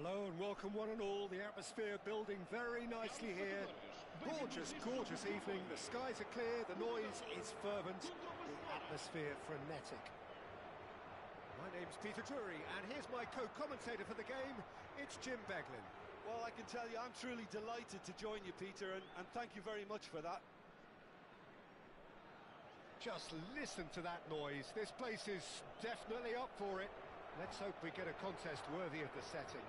Hello and welcome one and all. The atmosphere building very nicely here. Gorgeous, gorgeous evening. The skies are clear, the noise is fervent, the atmosphere frenetic. My name's Peter Drury and here's my co-commentator for the game. It's Jim Beglin. Well, I can tell you I'm truly delighted to join you, Peter, and thank you very much for that. Just listen to that noise. This place is definitely up for it. Let's hope we get a contest worthy of the setting.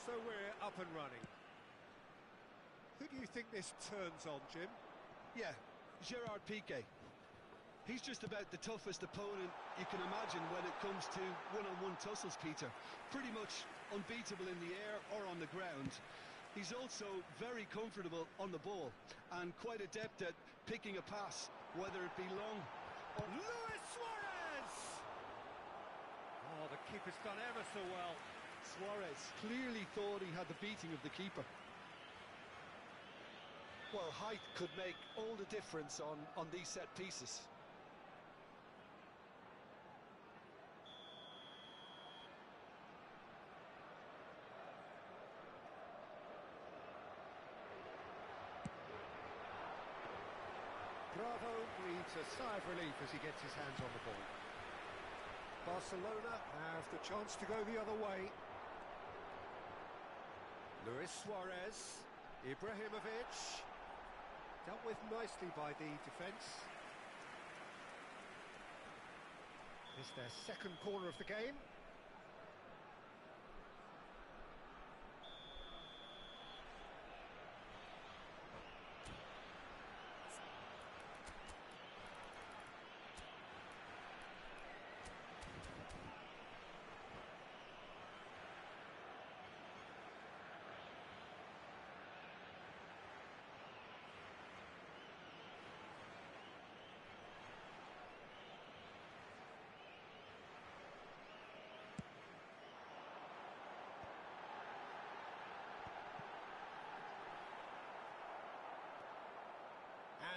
So we're up and running. Who do you think this turns on, Jim? Yeah, Gerard Piqué. He's just about the toughest opponent you can imagine when it comes to one-on-one tussles, Peter. Pretty much unbeatable in the air or on the ground. He's also very comfortable on the ball and quite adept at picking a pass, whether it be long or... Luis Suarez! Oh, the keeper's done ever so well. Suarez clearly thought he had the beating of the keeper. Well, height could make all the difference on these set pieces. Bravo breathes a sigh of relief as he gets his hands on the ball. Barcelona have the chance to go the other way. Luis Suarez, Ibrahimovic, dealt with nicely by the defence. It's their second corner of the game.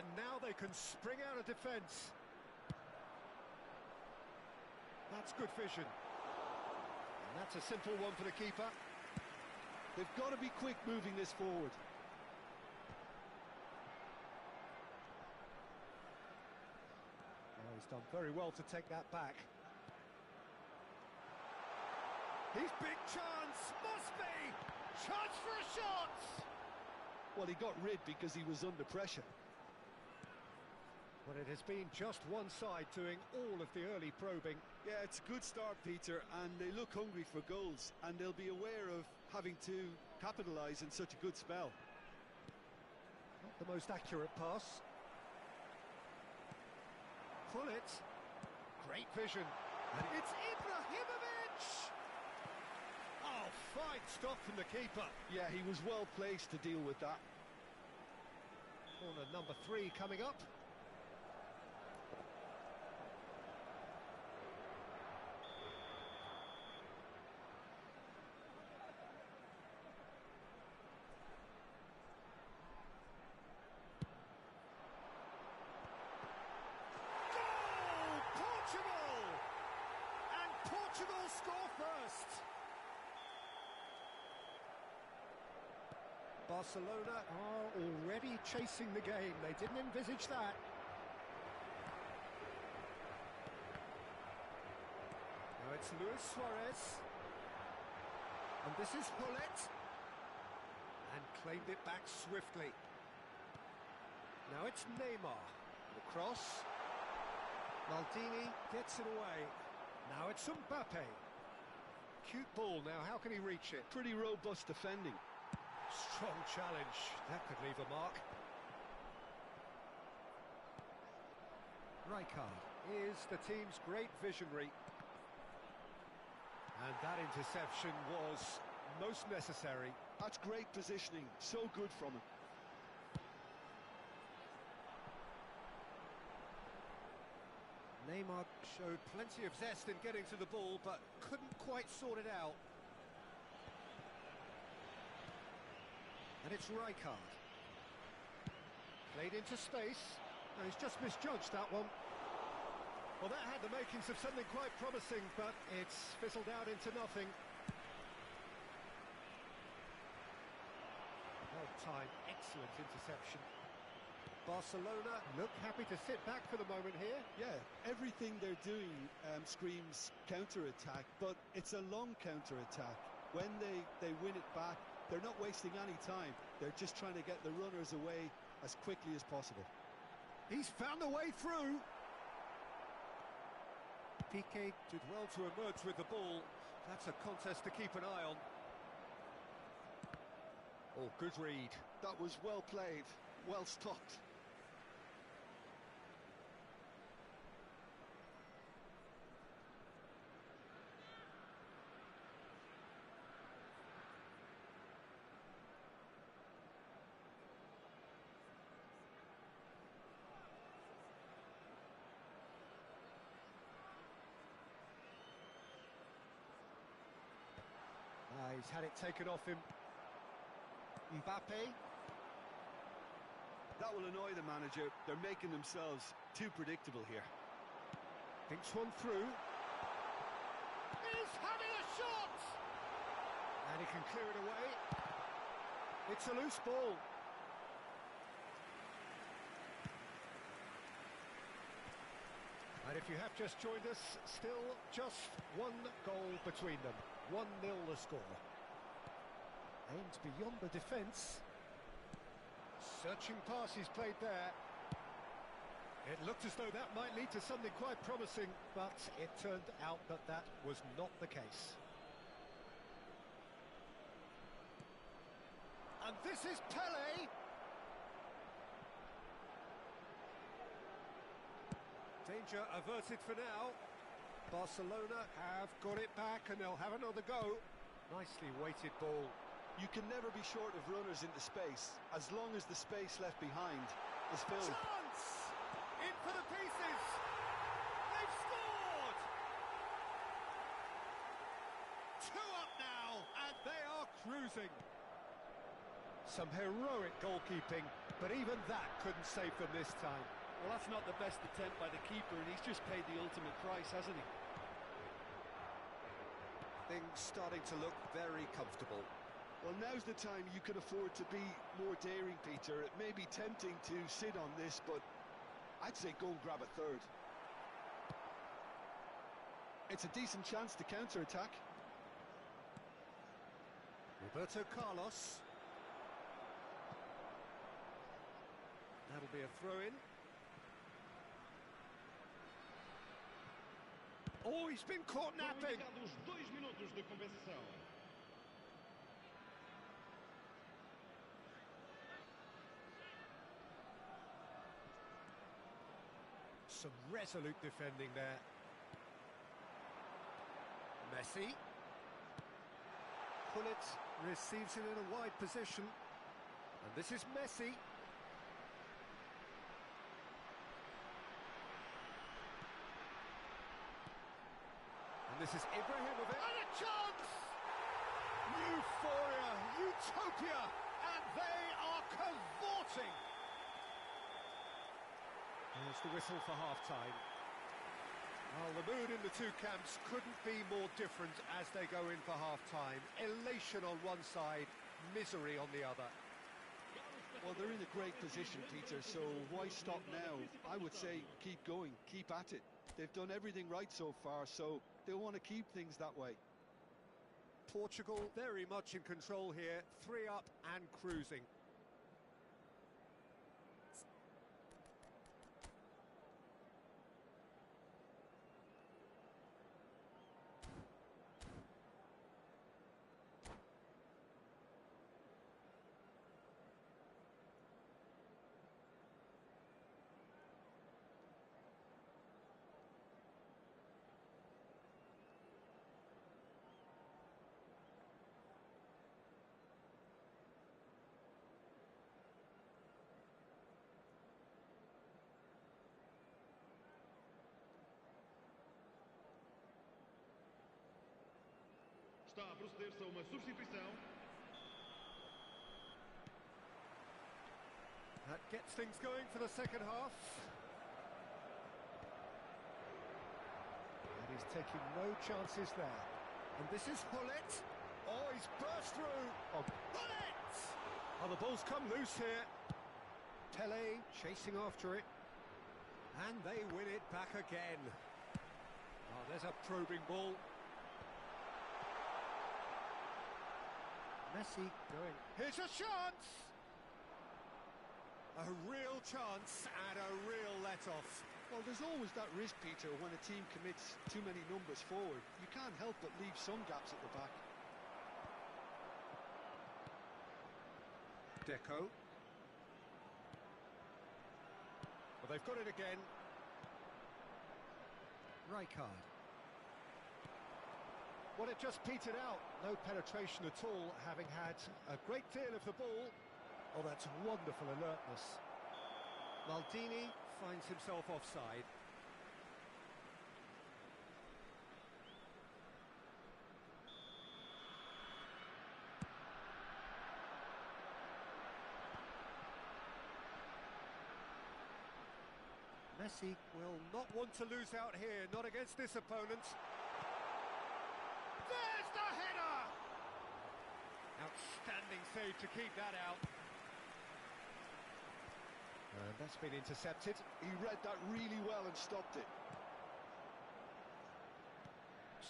And now they can spring out of defence. That's good vision. And that's a simple one for the keeper. They've got to be quick moving this forward. Oh, he's done very well to take that back. He's big chance, must be! Chance for a shot! Well, he got rid because he was under pressure. Well, it has been just one side doing all of the early probing. Yeah, it's a good start, Peter, and they look hungry for goals, and they'll be aware of having to capitalise in such a good spell. Not the most accurate pass. Pull it. Great vision. And it's Ibrahimovic! Oh, fine stop from the keeper. Yeah, he was well placed to deal with that. Corner number 3 coming up. Barcelona are already chasing the game. They didn't envisage that. Now it's Luis Suarez. And this is Hullet. And claimed it back swiftly. Now it's Neymar. Cross. Maldini gets it away. Now it's Mbappe. Cute ball now, how can he reach it? Pretty robust defending. Strong challenge, that could leave a mark. Rijkaard is the team's great visionary. And that interception was most necessary. That's great positioning, so good from him. Neymar showed plenty of zest in getting to the ball, but couldn't quite sort it out. And it's Rijkaard. Played into space. No, he's just misjudged that one. Well, that had the makings of something quite promising, but it's fizzled out into nothing. Well-timed, excellent interception. Barcelona look happy to sit back for the moment here. Yeah, everything they're doing screams counter-attack, but it's a long counter-attack. When they win it back, they're not wasting any time. They're just trying to get the runners away as quickly as possible. He's found a way through. Piqué did well to emerge with the ball. That's a contest to keep an eye on. Oh, good read. That was well played, well stopped. He's had it taken off him. Mbappe. That will annoy the manager. They're making themselves too predictable here. Thinks one through. He's having a shot! And he can clear it away. It's a loose ball. And if you have just joined us, still just one goal between them. 1-0 the score. Aimed beyond the defence. Searching pass he's played there. It looked as though that might lead to something quite promising, but it turned out that that was not the case. And this is Pelé. Danger averted for now. Barcelona have got it back and they'll have another go. Nicely weighted ball. You can never be short of runners into space, as long as the space left behind is filled. Chance! In for the pieces! They've scored! 2 up now, and they are cruising. Some heroic goalkeeping, but even that couldn't save them this time. Well, that's not the best attempt by the keeper, and he's just paid the ultimate price, hasn't he? Things starting to look very comfortable. Well, now's the time you can afford to be more daring, Peter. It may be tempting to sit on this, but I'd say go and grab a third. It's a decent chance to counter-attack. Roberto Carlos. That'll be a throw-in. Oh, he's been caught napping. Some resolute defending there. Messi. Pullet receives it in a wide position. And this is Messi. And this is Ibrahimovic. And a chance! Euphoria, utopia, and they are cavorting. There's the whistle for half-time. Well, the mood in the two camps couldn't be more different as they go in for half-time. Elation on one side, misery on the other. Well, they're in a great position, Peter, so why stop now? I would say keep going, keep at it. They've done everything right so far, so they'll want to keep things that way. Portugal very much in control here, 3 up and cruising. Está a proceder-se a uma substituição. That gets things going for the second half. And he's taking no chances there. And this is Hullet. Oh, he's burst through. Oh, Hullet! Oh, the ball's come loose here. Pele chasing after it. And they win it back again. Oh, there's a probing ball. Messi going. Here's a chance! A real chance and a real let-off. Well, there's always that risk, Peter, when a team commits too many numbers forward. You can't help but leave some gaps at the back. Deco. Well, they've got it again. Rijkaard. Well, it just petered out. No penetration at all, having had a great deal of the ball. Oh, that's wonderful alertness. Maldini finds himself offside. Messi will not want to lose out here, not against this opponent. There's the header! Outstanding save to keep that out. And that's been intercepted. He read that really well and stopped it.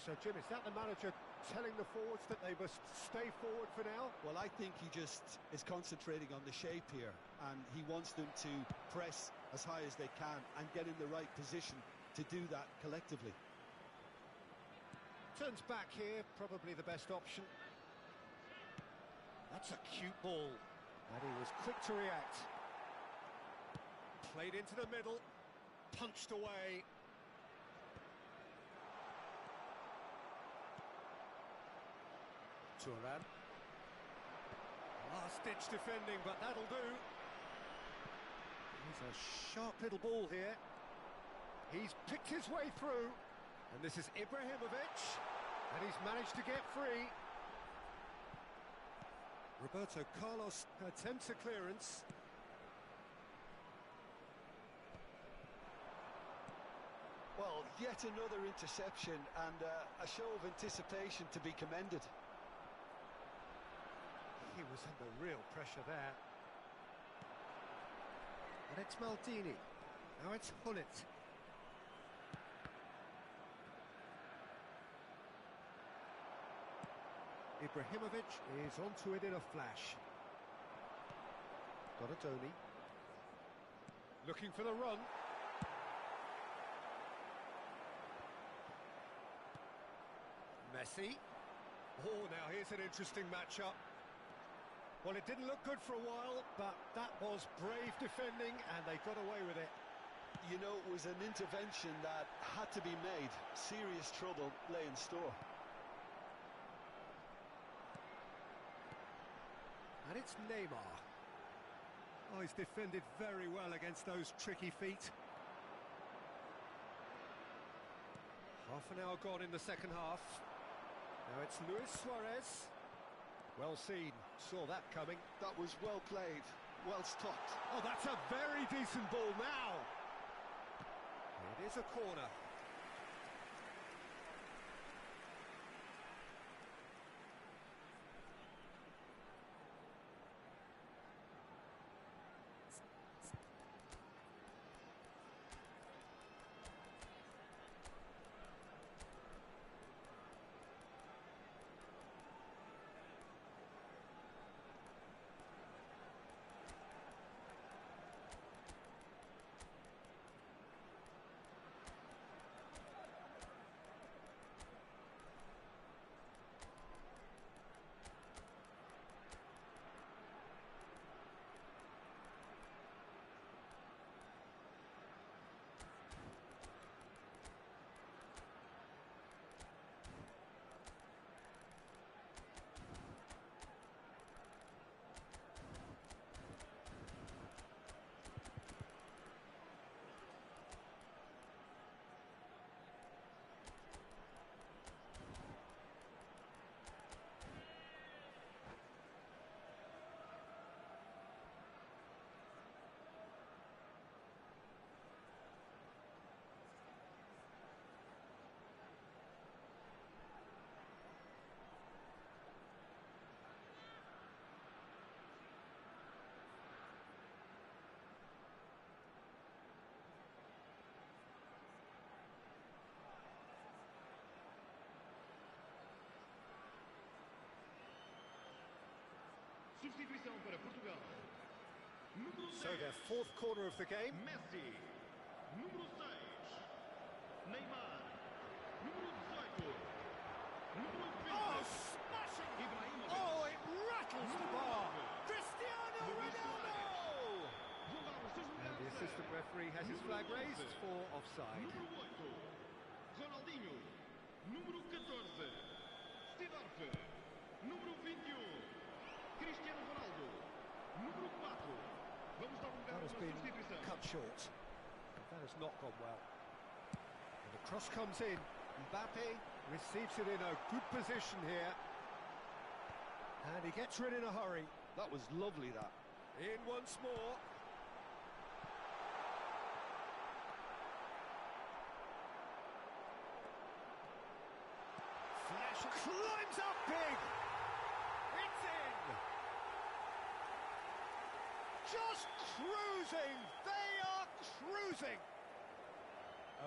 So, Jim, is that the manager telling the forwards that they must stay forward for now? Well, I think he just is concentrating on the shape here, and he wants them to press as high as they can and get in the right position to do that collectively. Turns back here, probably the best option. That's a cute ball. And he was quick to react. Played into the middle, punched away. Turan. Last-ditch defending, but that'll do. He's a sharp little ball here. He's picked his way through. And this is Ibrahimovic. And he's managed to get free. Roberto Carlos attempts a clearance. Well, yet another interception and a show of anticipation to be commended. He was under real pressure there. And it's Maldini. Now it's Hullet. Ibrahimovic is onto it in a flash. Donadoni. Looking for the run. Messi. Oh, now here's an interesting matchup. Well, it didn't look good for a while, but that was brave defending, and they got away with it. You know, it was an intervention that had to be made. Serious trouble lay in store. And it's Neymar. Oh, he's defended very well against those tricky feet. Half an hour gone in the second half. Now it's Luis Suarez. Well seen, saw that coming. That was well played, well stopped. Oh, that's a very decent ball now. It is a corner. substituição para Portugal. Número 10, So their fourth corner of the game. Messi. Número 6, Neymar. Número 18, número 20, Oh, smashing! Ibrahimovic. Oh, it rattles the bar. Cristiano Ronaldo! Vão dar os seus And the lugares a assistant referee has his flag raised for offside. número 8, Ronaldinho. Número 14, Sidorf. Número 21, Cristiano Ronaldo. Número 4, vamos dar lugar That a has uma been substituição. cut short. That has not gone well. And the cross comes in. Mbappe receives it in a good position here. And he gets rid in a hurry. That was lovely, that. In once more. Flash climbs up big. It's in. Just cruising. They are cruising.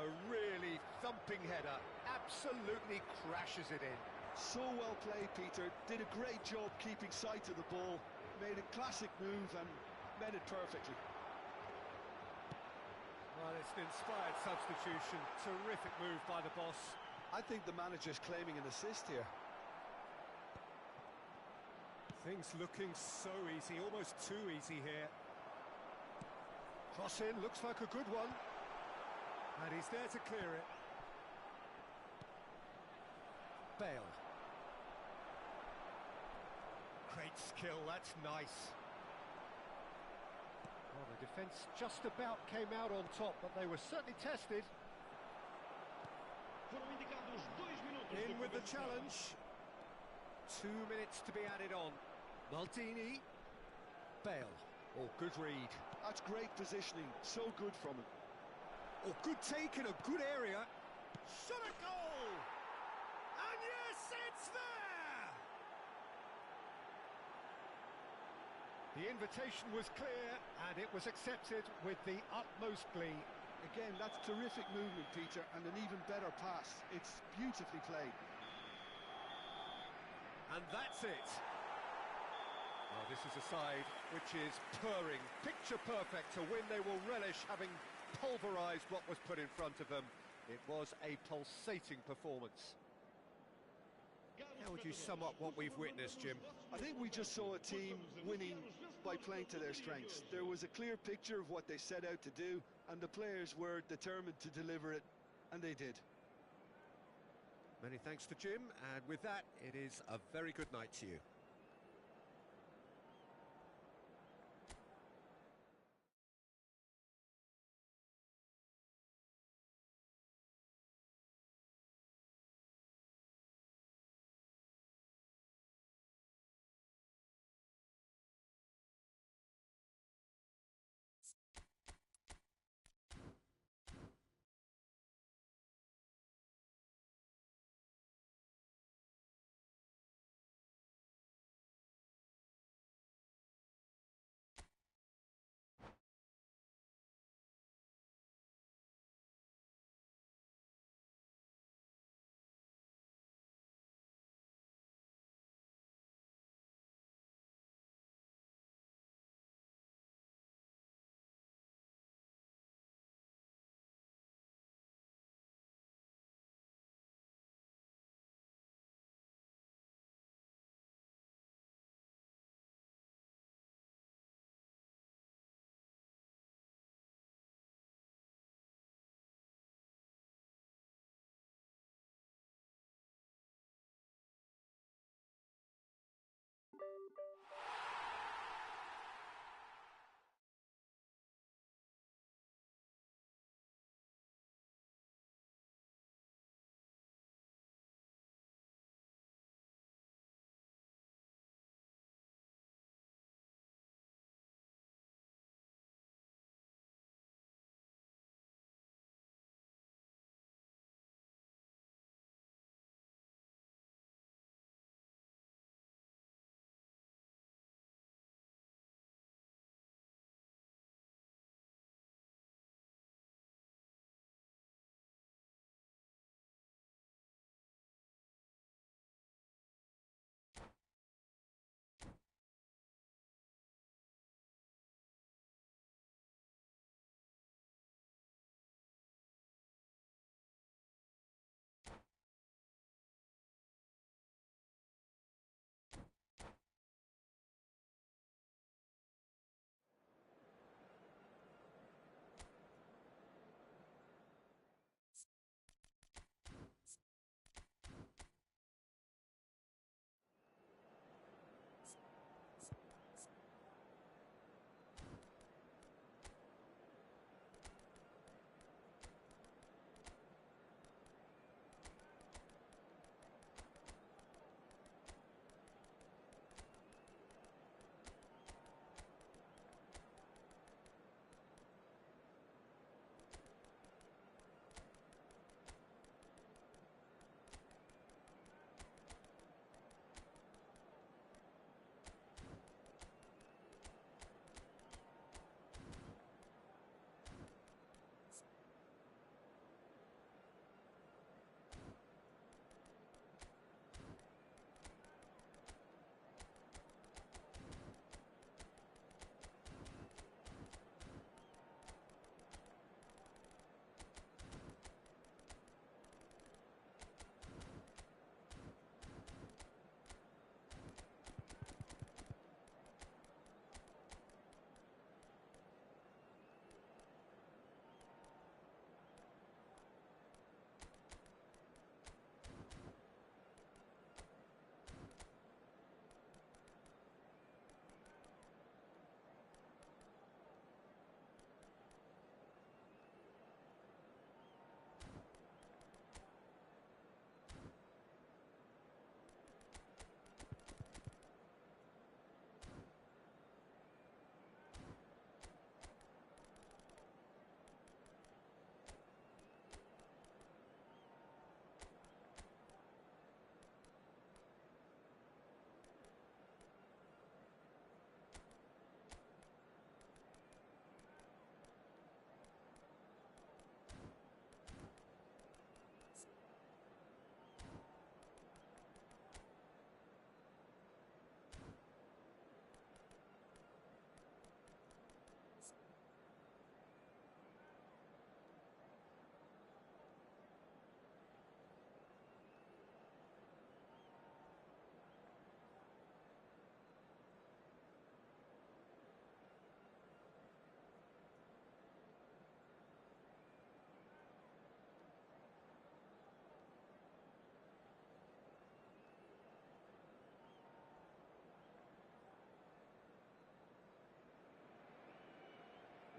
A really thumping header. Absolutely crashes it in. So well played, Peter. Did a great job keeping sight of the ball. Made a classic move and met it perfectly. Well, it's an inspired substitution. Terrific move by the boss. I think the manager's claiming an assist here. Things looking so easy, almost too easy here. Cross in, looks like a good one. And he's there to clear it. Bale. Great skill, that's nice. Well, the defence just about came out on top, but they were certainly tested. Foram indicados 2 minutos In de with the compensação. challenge. 2 minutes to be added on. Maldini. Bale. Oh, good read. That's great positioning. So good from him. Oh, good take in a good area. Shot a goal! And yes, it's there! The invitation was clear, and it was accepted with the utmost glee. Again, that's terrific movement, Peter, and an even better pass. It's beautifully played. And that's it. Well, this is a side which is purring, picture perfect, to win they will relish, having pulverised what was put in front of them. It was a pulsating performance. How would you sum up what we've witnessed, Jim? I think we just saw a team winning by playing to their strengths. There was a clear picture of what they set out to do, and the players were determined to deliver it, and they did. Many thanks to Jim, and with that, it is a very good night to you.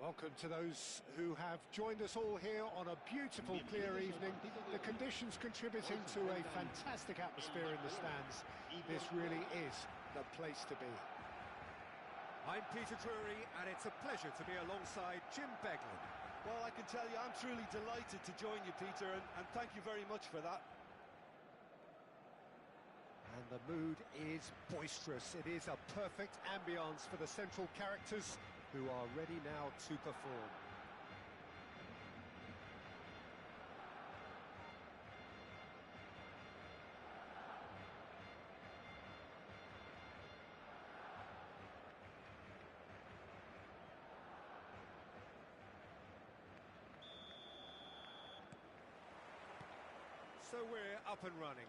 Welcome to those who have joined us all here on a beautiful, clear evening. The conditions contributing to a fantastic atmosphere in the stands. This really is the place to be. I'm Peter Drury, and it's a pleasure to be alongside Jim Beglin. Well, I can tell you, I'm truly delighted to join you, Peter, and thank you very much for that. And the mood is boisterous. It is a perfect ambience for the central characters who are ready now to perform. So we're up and running.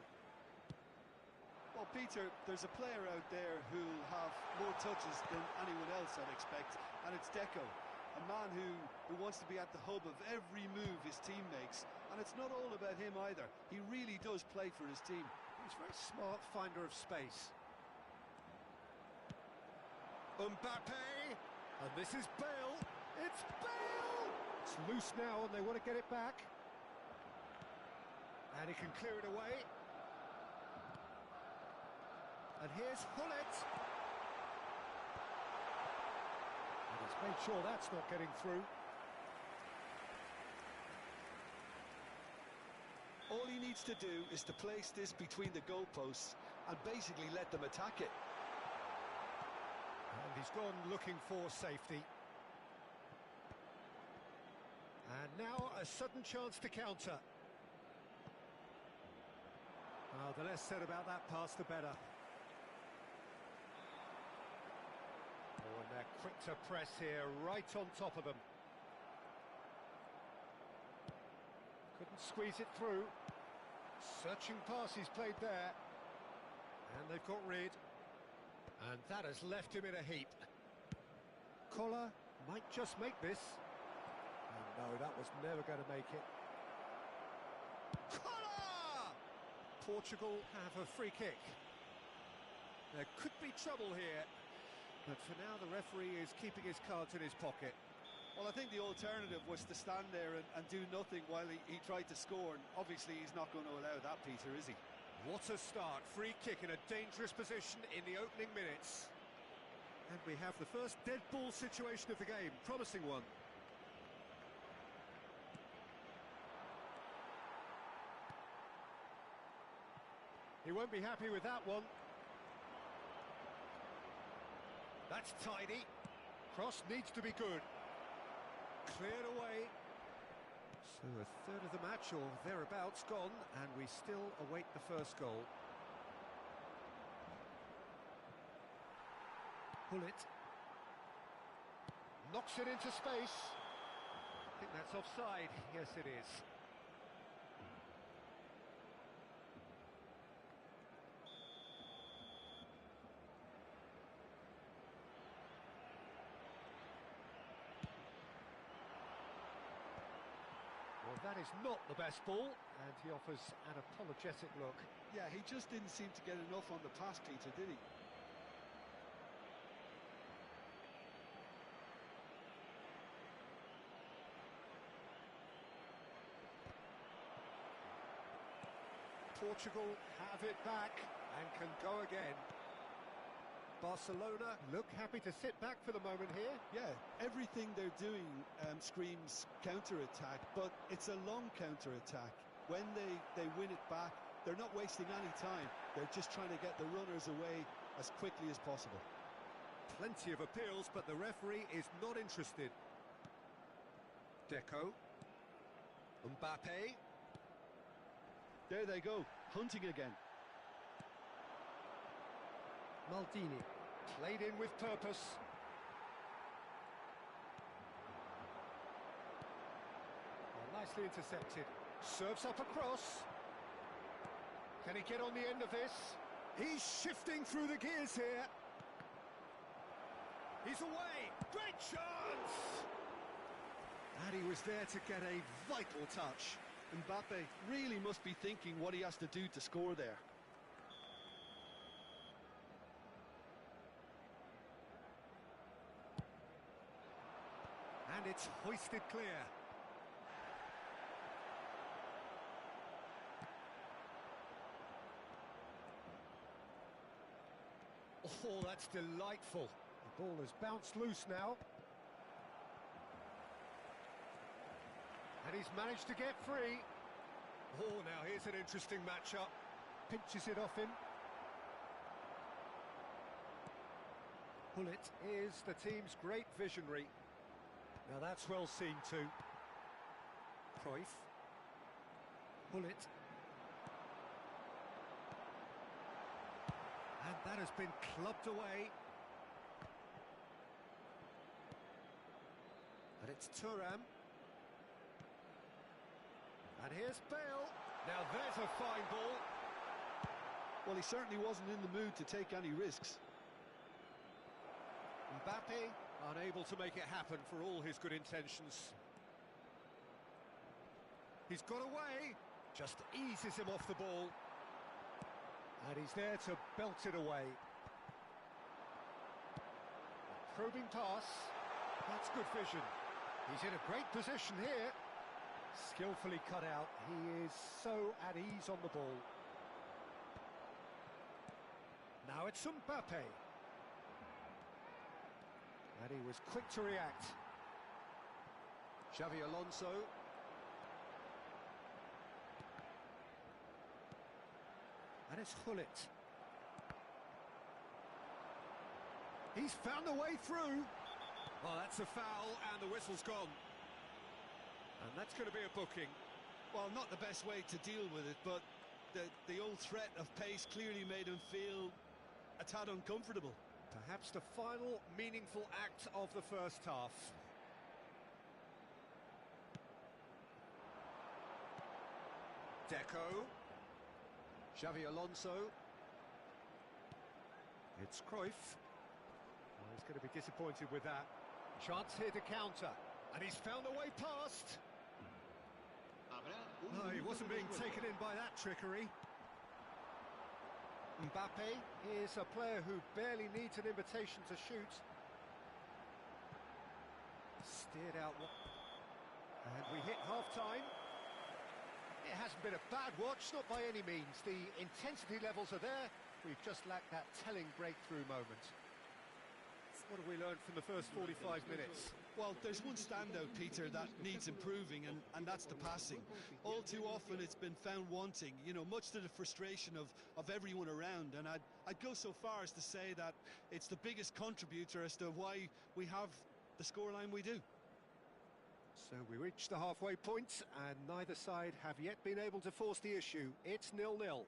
Well, Peter, there's a player out there who'll have more touches than anyone else, I'd expect, and it's Deco, a man who wants to be at the hub of every move his team makes, and it's not all about him either. He really does play for his team. He's a very smart finder of space. Mbappe, and this is Bale. It's Bale! It's loose now and they want to get it back. And he can clear it away. And here's Hullet. And he's made sure that's not getting through. All he needs to do is to place this between the goalposts and basically let them attack it. And he's gone looking for safety. And now a sudden chance to counter. Oh, the less said about that pass, the better. Oh, and they're quick to press here, right on top of them. Couldn't squeeze it through. Searching pass he's played there. And they've got rid. And that has left him in a heap. Collar might just make this. And no, that was never going to make it. Collar! Portugal have a free kick. There could be trouble here. But for now, the referee is keeping his cards in his pocket. Well, I think the alternative was to stand there and do nothing while he tried to score, and obviously he's not going to allow that, Peter, is he? What a start. Free kick in a dangerous position in the opening minutes. And we have the first dead ball situation of the game. Promising one. He won't be happy with that one. That's tidy. Cross needs to be good. Cleared away. So a third of the match or thereabouts gone, and we still await the first goal. Hullet. Knocks it into space. I think that's offside. Yes, it is. Well, that is not the best ball, and he offers an apologetic look. Yeah, he just didn't seem to get enough on the pass, Peter, did he? Portugal have it back and can go again. Barcelona look happy to sit back for the moment here. Yeah, everything they're doing screams counter-attack, but it's a long counter-attack. When they win it back, they're not wasting any time. They're just trying to get the runners away as quickly as possible. Plenty of appeals, but the referee is not interested. Deco. Mbappe. There they go, hunting again. Maldini, played in with purpose. Well, nicely intercepted. Serves up across. Can he get on the end of this? He's shifting through the gears here. He's away. Great chance! And he was there to get a vital touch. Mbappe really must be thinking what he has to do to score there. And it's hoisted clear. Oh, that's delightful. The ball has bounced loose now. And he's managed to get free. Oh, now here's an interesting matchup. Pinches it off him. Hullet is the team's great visionary. Now that's well seen too. Cruyff. Hullet. And that has been clubbed away. And it's Thuram. And here's Bale. Now there's a fine ball. Well, he certainly wasn't in the mood to take any risks. Mbappe unable to make it happen for all his good intentions. He's got away. Just eases him off the ball. And he's there to belt it away. A probing pass. That's good vision. He's in a great position here. Skillfully cut out. He is so at ease on the ball. Now it's Mbappe. And he was quick to react. Xavi Alonso. And it's Hullet. He's found a way through. Oh, that's a foul, and the whistle's gone. And that's going to be a booking. Well, not the best way to deal with it, but the old threat of pace clearly made him feel a tad uncomfortable. Perhaps the final meaningful act of the first half. Deco. Xavi Alonso. It's Cruyff. Oh, he's going to be disappointed with that. Chance here to counter. And he's found a way past. Oh, he wasn't being taken in by that trickery. Mbappe is a player who barely needs an invitation to shoot. Steered out. And we hit half-time. It hasn't been a bad watch, not by any means. The intensity levels are there. We've just lacked that telling breakthrough moment. What have we learned from the first 45 minutes? Well, there's one standout, Peter, that needs improving, and that's the passing. All too often it's been found wanting, you know, much to the frustration of everyone around. And I'd go so far as to say that it's the biggest contributor as to why we have the scoreline we do. So we reach the halfway point, and neither side have yet been able to force the issue. It's 0-0.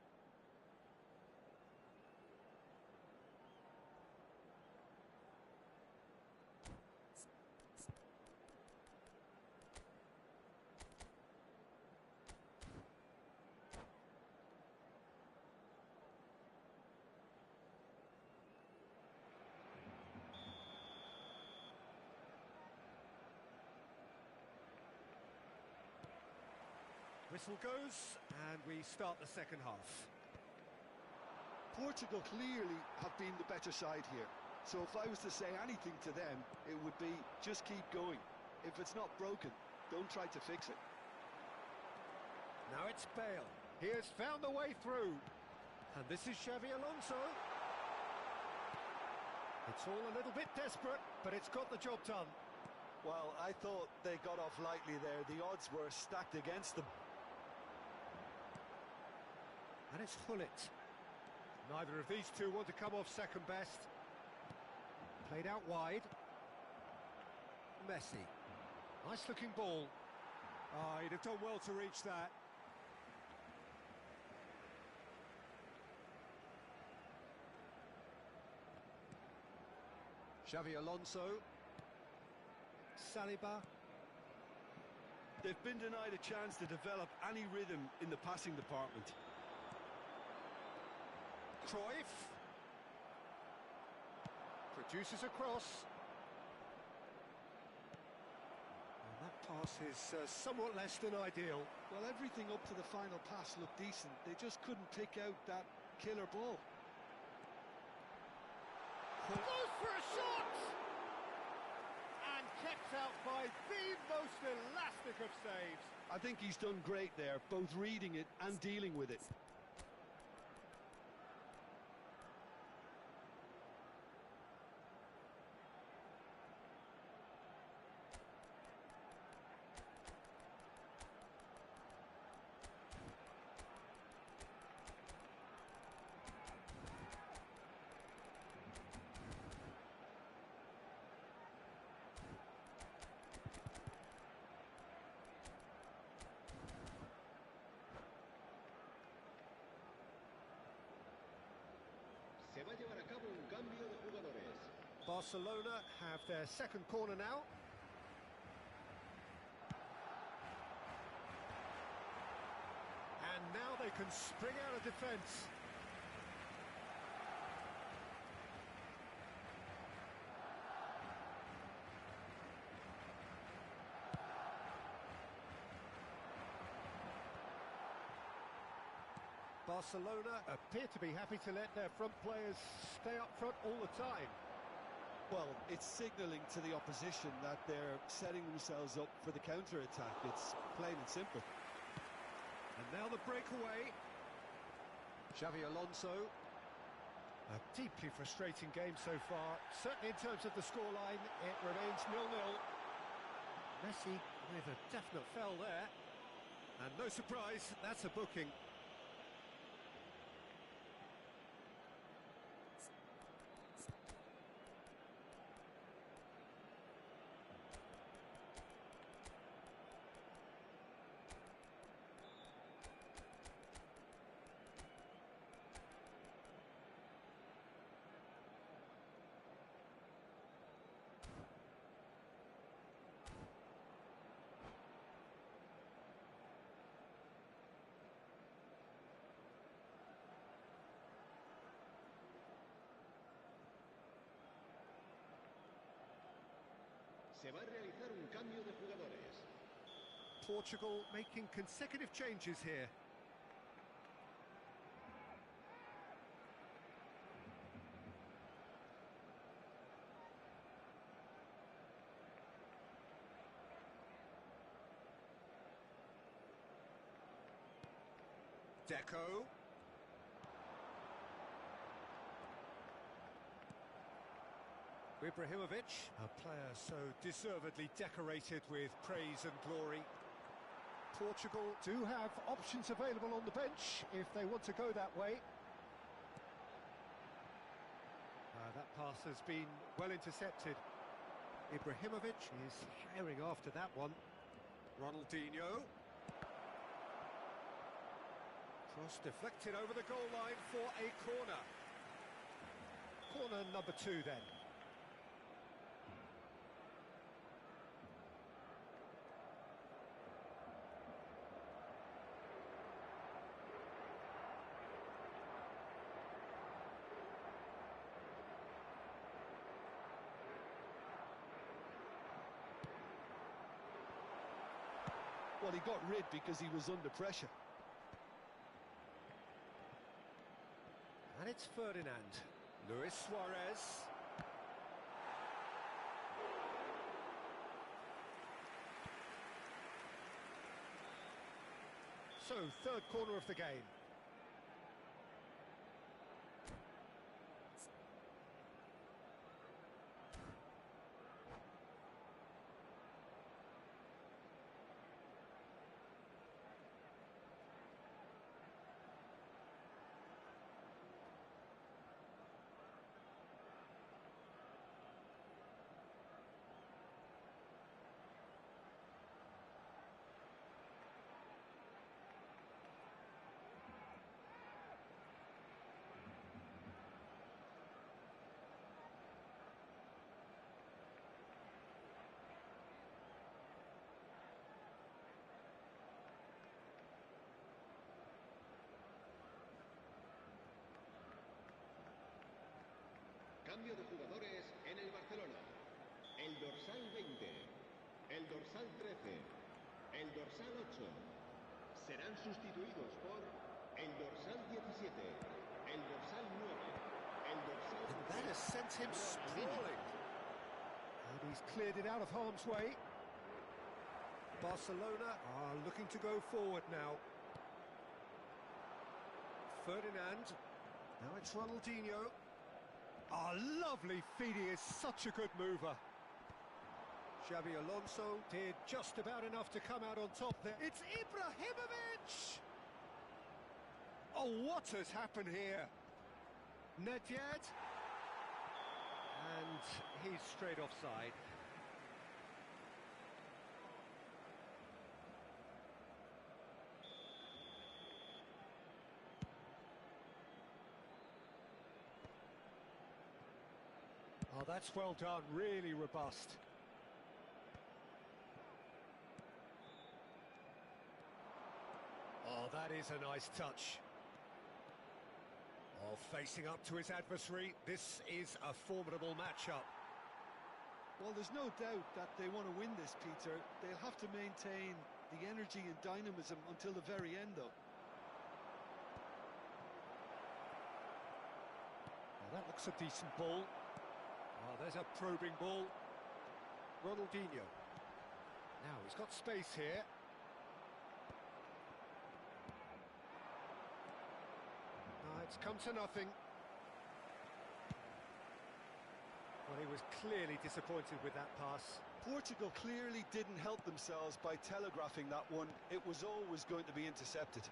Whistle goes, and we start the second half. Portugal clearly have been the better side here. So if I was to say anything to them, it would be just keep going. If it's not broken, don't try to fix it. Now it's Bale. He has found a way through. And this is Xavi Alonso. It's all a little bit desperate, but it's got the job done. Well, I thought they got off lightly there. The odds were stacked against them. And it's Hullet. Neither of these two want to come off second best. Played out wide. Messi. Nice looking ball. Oh, he'd have done well to reach that. Xavi Alonso. Saliba. They've been denied a chance to develop any rhythm in the passing department. Cruyff. Produces a cross. And that pass is somewhat less than ideal. Well, everything up to the final pass looked decent. They just couldn't pick out that killer ball. Goes for a shot! And kept out by the most elastic of saves. I think he's done great there, both reading it and dealing with it. Se va a llevar a cabo un cambio de jugadores. Barcelona have their second corner now. And now they can spring out of defence. Barcelona appear to be happy to let their front players stay up front all the time. Well, it's signalling to the opposition that they're setting themselves up for the counter-attack. It's plain and simple. And now the breakaway. Xavi Alonso. A deeply frustrating game so far. Certainly in terms of the scoreline, it remains 0-0. Messi with a definite foul there. And no surprise, that's a booking. Se va a realizar un cambio de jugadores. Portugal making consecutive changes here. Deco. Ibrahimovic, a player so deservedly decorated with praise and glory. Portugal do have options available on the bench if they want to go that way. That pass has been well intercepted. Ibrahimovic is herring after that one. Ronaldinho. Cross deflected over the goal line for a corner. Corner number 2 then. Well, he got rid because he was under pressure. And it's Ferdinand. Luis Suarez. So, third corner of the game. Cambio de jugadores en el Barcelona. El dorsal 20, el dorsal 13, el dorsal 8 serán sustituidos por el dorsal 17, el dorsal 9, el dorsal... And that has sent him sprawling. And And he's cleared it out of harm's way. Barcelona are looking to go forward now. Ferdinand. Now it's Ronaldinho. Ah, lovely feed. He is such a good mover. Xabi Alonso did just about enough to come out on top there. It's Ibrahimovic! Oh, what has happened here? Nedved. And he's straight offside. Oh, that's well done, really robust. Oh, that is a nice touch. Oh, facing up to his adversary, this is a formidable matchup. Well, there's no doubt that they want to win this, Peter. They'll have to maintain the energy and dynamism until the very end, though. Well, that looks a decent ball. Oh, there's a probing ball. Ronaldinho. Now, he's got space here. It's come to nothing. Well, he was clearly disappointed with that pass. Portugal clearly didn't help themselves by telegraphing that one. It was always going to be intercepted.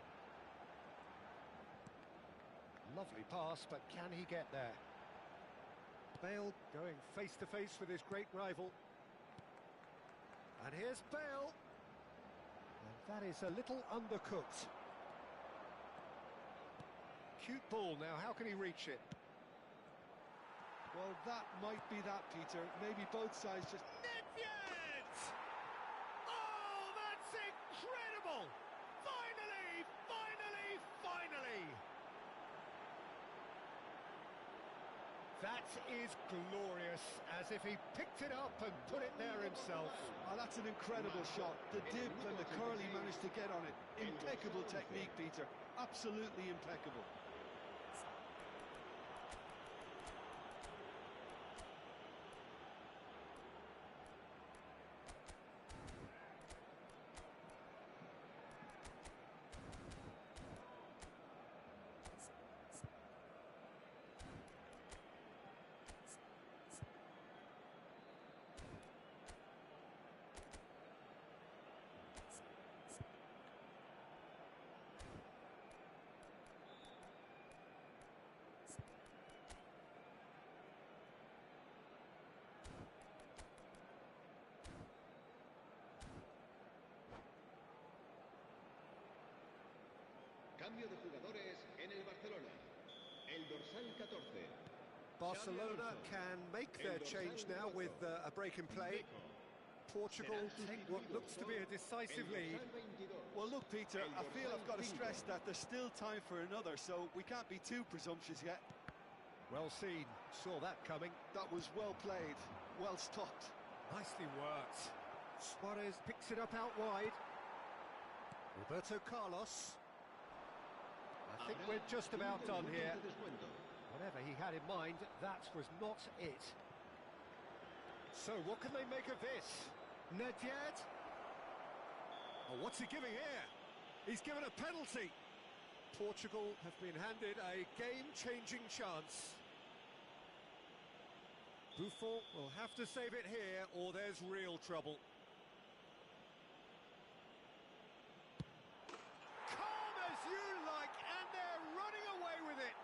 Lovely pass, but can he get there? Bale going face to face with his great rival. And here's Bale. And that is a little undercooked. Cute ball now, how can he reach it? Well, that might be that, Peter. Maybe both sides just... Nedved! Oh, that's incredible! Finally, finally, finally! That is glorious, as if he picked it up and put it there himself. Oh, that's an incredible shot. The dip and the curl he managed to get on it. Impeccable technique, Peter. Absolutely impeccable. Cambio de jugadores en el Barcelona. El dorsal 14. Barcelona can make their change now with a break in play. Portugal take what looks to be a decisive lead. Well, look, Peter, I feel I've got to stress that there's still time for another, so we can't be too presumptuous yet. Well seen, saw that coming. That was well played, well stopped. Nicely worked. Suarez picks it up out wide. Roberto Carlos. I think we're just about done here. Whatever he had in mind, that was not it. So what can they make of this? Nedved? Oh, what's he giving here? He's given a penalty. Portugal have been handed a game-changing chance. Buffon will have to save it here, or there's real trouble. Calm as you like, and they're running away with it.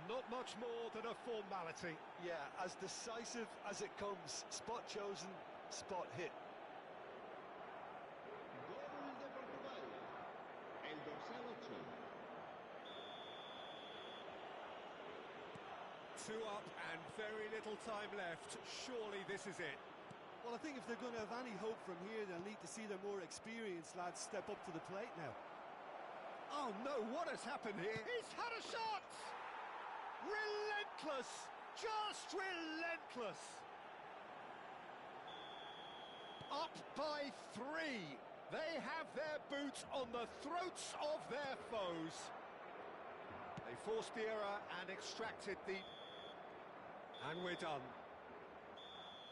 Not much more than a formality. Yeah, as decisive as it comes. Spot chosen, spot hit. Gol de Portugal. El dorsal 8. Two up and very little time left. Surely this is it. Well, I think if they're going to have any hope from here, they'll need to see their more experienced lads step up to the plate now. Oh no, what has happened here? He's had a shot! Relentless! Just relentless! Up by 3. They have their boots on the throats of their foes. They forced the error and extracted the... And we're done.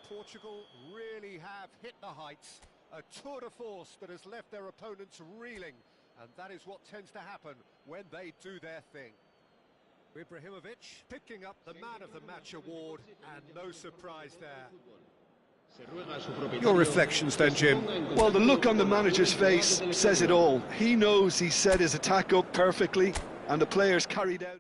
Portugal really have hit the heights. A tour de force that has left their opponents reeling. And that is what tends to happen when they do their thing. Ibrahimovic picking up the Man of the Match award, and no surprise there. Your reflections then, Jim? Well, the look on the manager's face says it all. He knows he set his attack up perfectly, and the players carried out